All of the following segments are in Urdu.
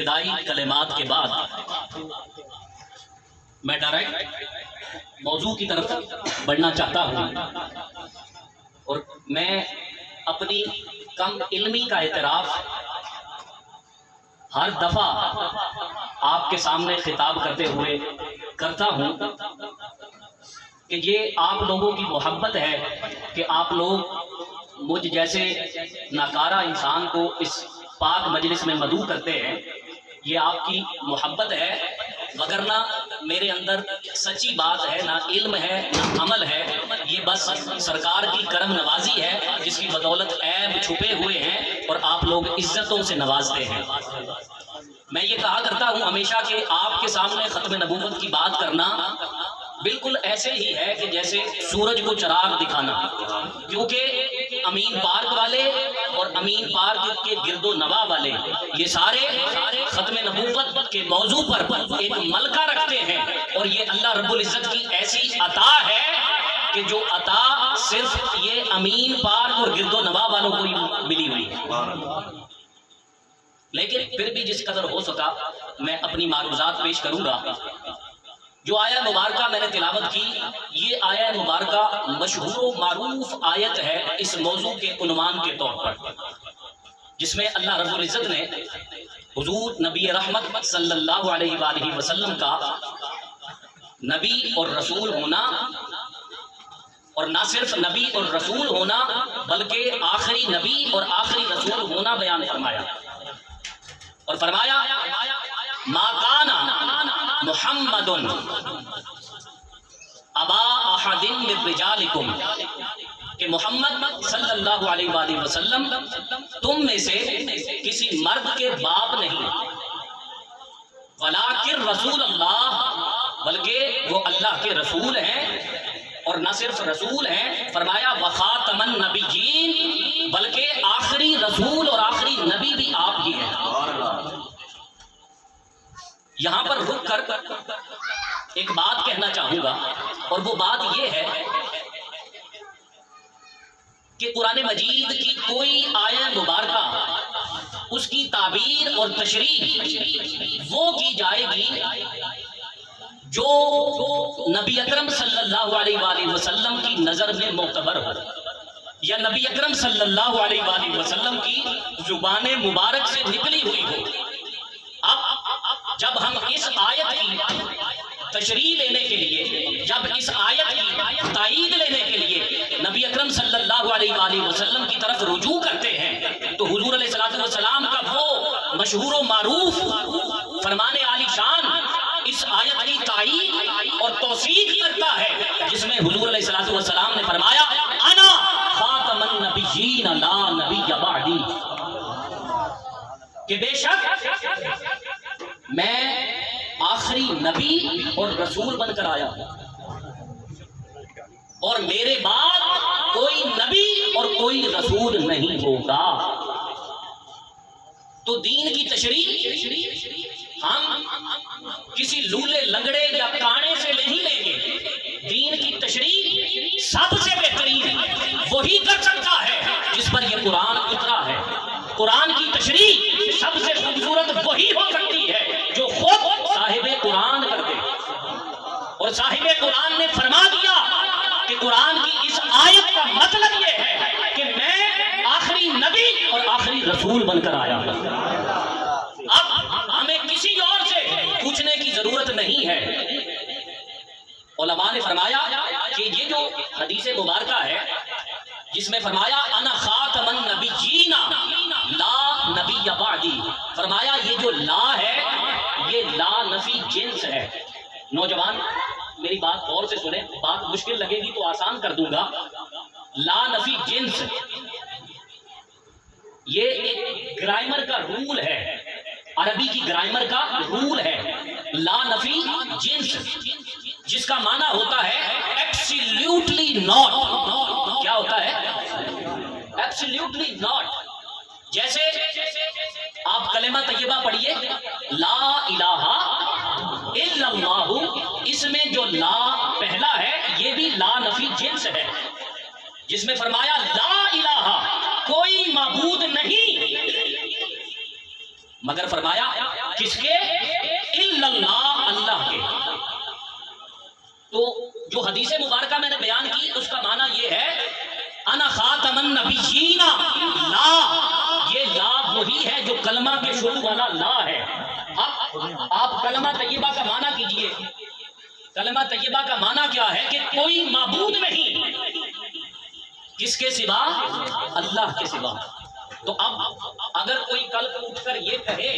ابتدائی کلمات کے بعد میں ڈائریکٹ موضوع کی طرف بڑھنا چاہتا ہوں، اور میں اپنی کم علمی کا اعتراف ہر دفعہ آپ کے سامنے خطاب کرتے ہوئے کرتا ہوں کہ یہ آپ لوگوں کی محبت ہے کہ آپ لوگ مجھ جیسے ناکارہ انسان کو اس پاک مجلس میں مدعو کرتے ہیں، یہ آپ کی محبت ہے، وگرنہ میرے اندر سچی بات ہے، نہ علم ہے نہ عمل ہے، یہ بس سرکار کی کرم نوازی ہے جس کی بدولت عیب چھپے ہوئے ہیں اور آپ لوگ عزتوں سے نوازتے ہیں۔ میں یہ کہا کرتا ہوں ہمیشہ کہ آپ کے سامنے ختم نبوت کی بات کرنا بالکل ایسے ہی ہے کہ جیسے سورج کو چراغ دکھانا، کیونکہ امین پارک والے اور امین پارک کے گرد و نواح والے یہ سارے ختم نبوت کے موضوع پر ایک ملکہ رکھتے ہیں، اور یہ اللہ رب العزت کی ایسی عطا ہے کہ جو عطا صرف یہ امین پارک اور گرد و نواح والوں کو ہی ملی ہوئی ہے۔ لیکن پھر بھی جس قدر ہو سکا میں اپنی معروضات پیش کروں گا۔ جو آیہ مبارکہ میں نے تلاوت کی، یہ آیہ مبارکہ مشہور و معروف آیت ہے اس موضوع کے عنوان کے طور پر، جس میں اللہ رب العزت نے حضور نبی رحمت صلی اللہ علیہ وآلہ وسلم کا نبی اور رسول ہونا، اور نہ صرف نبی اور رسول ہونا بلکہ آخری نبی اور آخری رسول ہونا بیان فرمایا، اور فرمایا ما کان محمد ابا احد من رجالکم، کہ محمد صلی اللہ علیہ وآلہ وسلم تم میں سے کسی مرد کے باپ نہیں، ولیکن رسول اللہ، بلکہ وہ اللہ کے رسول ہیں، اور نہ صرف رسول ہیں، فرمایا وخاتم النبیین، بلکہ آخری رسول اور آخری نبی بھی آپ ہی ہیں۔ یہاں پر رک کر ایک بات کہنا چاہوں گا، اور وہ بات یہ ہے کہ قرآن مجید کی کوئی آیہ مبارکہ اس کی تعبیر اور تشریح وہ کی جائے گی جو نبی اکرم صلی اللہ علیہ وآلہ وسلم کی نظر میں معتبر ہو، یا نبی اکرم صلی اللہ علیہ وآلہ وسلم کی زبان مبارک سے نکلی ہوئی ہو۔ اب جب ہم اس آیت کی تشریح لینے کے لیے، جب اس آیت کی تائید لینے کے لیے نبی اکرم صلی اللہ علیہ وآلہ وسلم کی طرف رجوع کرتے ہیں، تو حضور علیہ السلام کا وہ مشہور و معروف فرمان عالی شان اس آیت کی تائید اور توثیق کرتا ہے، جس میں حضور علیہ السلام نے فرمایا انا خاتم النبیین لا نبی بعدی، کہ بے شک میں آخری نبی اور رسول بن کر آیا ہوں، اور میرے بعد کوئی نبی اور کوئی رسول نہیں ہوگا۔ تو دین کی تشریح ہم کسی لولے لنگڑے یا کانے سے نہیں لیں گے، دین کی تشریح سب سے بہترین وہی کر سکتا ہے جس پر یہ قرآن اترا ہے۔ قرآن کی تشریح سب سے خوبصورت وہی ہو سکتی ہے جو خود صاحب قرآن کر دے، اور صاحب قرآن نے فرما دیا کہ قرآن کی اس آیت کا مطلب یہ ہے کہ میں آخری نبی اور آخری رسول بن کر آیا ہوں۔ اب ہمیں کسی اور سے پوچھنے کی ضرورت نہیں ہے۔ علماء نے فرمایا کہ یہ جو حدیث مبارکہ ہے جس میں فرمایا انا خاتم النبیین لا نبی بعدی، فرمایا یہ جو لا ہے یہ لا نفی جنس ہے۔ نوجوان میری بات غور سے سنیں، بات مشکل لگے گی تو آسان کر دوں گا۔ لا نفی جنس یہ ایک گرامر کا رول ہے، عربی کی گرامر کا رول ہے، لا نفی جنس، جس کا معنی ہوتا ہے ایبسلیوٹلی ناٹ۔ کیا ہوتا ہے؟ Absolutely not. جیسے آپ کلمہ طیبہ پڑھیے لا الہ الا اللہ، اس میں جو لا پہلا ہے یہ بھی لا نفی جنس ہے، جس میں فرمایا لا الہ، کوئی معبود نہیں، مگر فرمایا کس کے؟ الا اللہ، اللہ کے۔ تو جو حدیث مبارکہ میں نے بیان کی اس کا معنی یہ ہے انا خاتم النبیین، لا، یہ لا وہی ہے جو کلمہ کے شروع والا لا ہے۔ اب آپ کلمہ طیبہ کا معنی کیجئے، کلمہ طیبہ کا معنی کیا ہے کہ کوئی معبود نہیں کس کے سوا؟ اللہ کے سوا۔ تو اب اگر کوئی کل کو اٹھ کر یہ کہے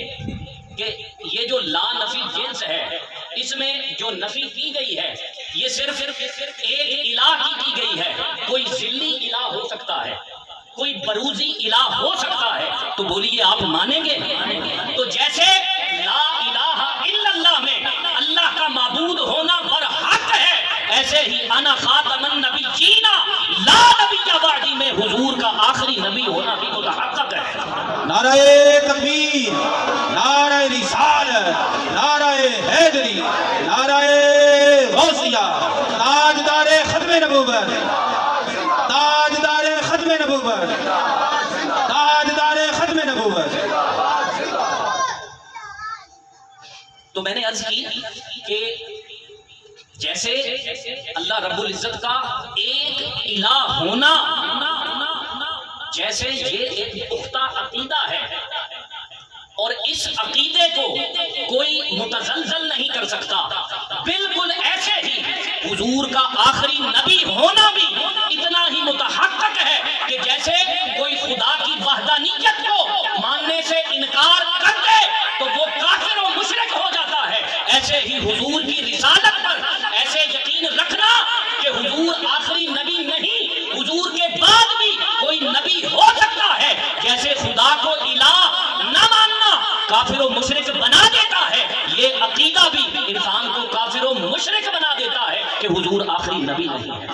کہ یہ جو لا نفی جنس ہے، اس میں جو نفی کی گئی ہے یہ صرف ایک الہ کی گئی ہے، کوئی ذلی الہ ہو سکتا ہے، کوئی بروزی الہ ہو سکتا ہے، تو بولیے آپ مانیں گے؟ تو جیسے لا الہ الا اللہ میں اللہ کا معبود ہونا برحق ہے، ایسے ہی انا خاتم النبیین لا نبی بعدی میں حضور کا آخری نبی ہونا بھی متحقق ہے۔ نعرہ تکبیر، نعرہ رسالت، نعرہ حیدری، نعرہ غوثیہ، تاجدار ختم نبوت، تاجدار ختم نبوت، تاجدار ختم نبوت۔ تو میں نے عرض کی کہ جیسے اللہ رب العزت کا ایک الہ ہونا، جیسے یہ ایک پختہ عقیدہ ہے اور اس عقیدے کو کوئی متزلزل نہیں کر سکتا، بالکل ایسے ہی حضور کا آخری نبی ہونا بھی اتنا ہی متحقق ہے کہ جیسے کوئی خدا کی وحدانیت کو ماننے سے انکار کر دے تو وہ کافر و مشرک ہو جاتا ہے، ایسے ہی حضور کی رسالت پر ایسے یقین رکھنا کہ حضور آخری نبی نہیں، حضور کے بعد بھی کوئی نبی ہو سکتا ہے، جیسے خدا کو الہ نہ ماننا کافر و مشرک بنا دیتا ہے، یہ عقیدہ بھی انسان کو کافر و مشرک بنا دیتا ہے کہ حضور آخری نبی نہیں ہے۔